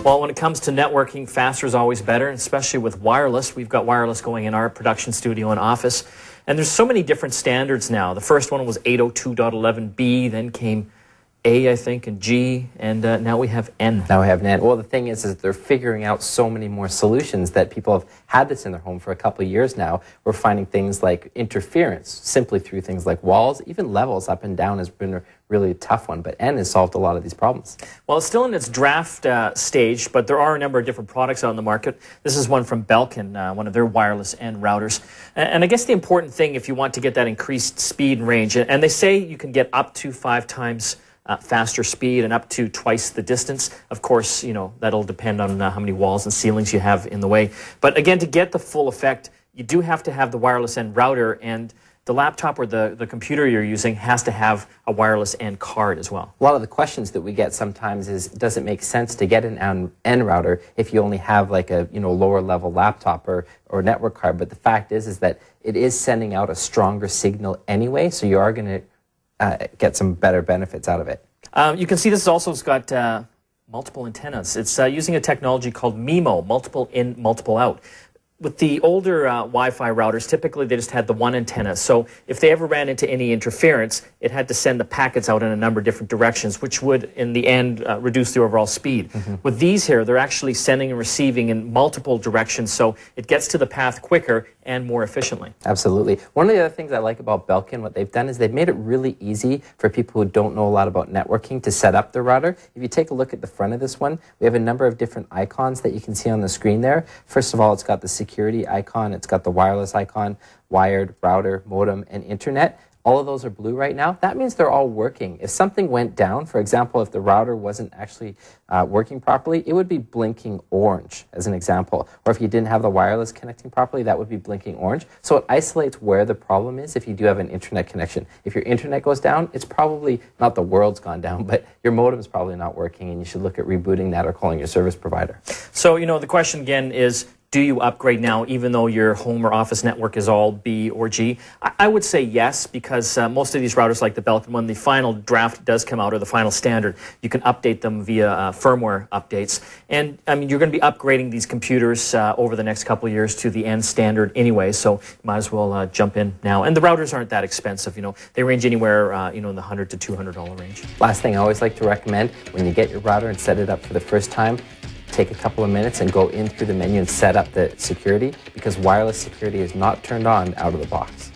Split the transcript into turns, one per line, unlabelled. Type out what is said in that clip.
Well, when it comes to networking, faster is always better, especially with wireless. We've got wireless going in our production studio and office. And there's so many different standards now. The first one was 802.11b, then came A, I think, and G, and now we have N.
Now we have N. Well, the thing is they're figuring out so many more solutions that people have had this in their home for a couple of years now. We're finding things like interference, simply through things like walls. Even levels up and down has been a really tough one, but N has solved a lot of these problems.
Well, it's still in its draft stage, but there are a number of different products out in the market. This is one from Belkin, one of their wireless N routers. And I guess the important thing, if you want to get that increased speed and range, and they say you can get up to 5 times faster speed and up to twice the distance. Of course, you know, that'll depend on how many walls and ceilings you have in the way. But again, to get the full effect, you do have to have the wireless N router, and the laptop or the computer you're using has to have a wireless N card as well.
A lot of the questions that we get sometimes is, does it make sense to get an N router if you only have like a lower level laptop or network card? But the fact is that it is sending out a stronger signal anyway, so you are going to get some better benefits out of it.
You can see this also has got multiple antennas. It's using a technology called MIMO, multiple in, multiple out. With the older Wi-Fi routers, typically they just had the one antenna. So if they ever ran into any interference, it had to send the packets out in a number of different directions, which would, in the end, reduce the overall speed. With these here, they're actually sending and receiving in multiple directions, so it gets to the path quicker and more efficiently.
Absolutely. One of the other things I like about Belkin, what they've done is they've made it really easy for people who don't know a lot about networking to set up their router. If you take a look at the front of this one, we have a number of different icons that you can see on the screen there. First of all, it's got the security icon, it's got the wireless icon, wired, router, modem, and internet. All of those are blue right now. That means they're all working. If something went down, for example, if the router wasn't actually working properly, it would be blinking orange, as an example. Or if you didn't have the wireless connecting properly, that would be blinking orange. So it isolates where the problem is if you do have an internet connection. If your internet goes down, it's probably not the world's gone down, but your modem is probably not working, and you should look at rebooting that or calling your service provider.
So, the question again is, do you upgrade now even though your home or office network is all B or G? I would say yes, because most of these routers like the Belkin, when the final draft does come out or the final standard, you can update them via firmware updates. And I mean, you're going to be upgrading these computers over the next couple of years to the N standard anyway, so you might as well jump in now. And the routers aren't that expensive, they range anywhere in the $100 to $200 range.
Last thing I always like to recommend, when you get your router and set it up for the first time, take a couple of minutes and go in through the menu and set up the security, because wireless security is not turned on out of the box.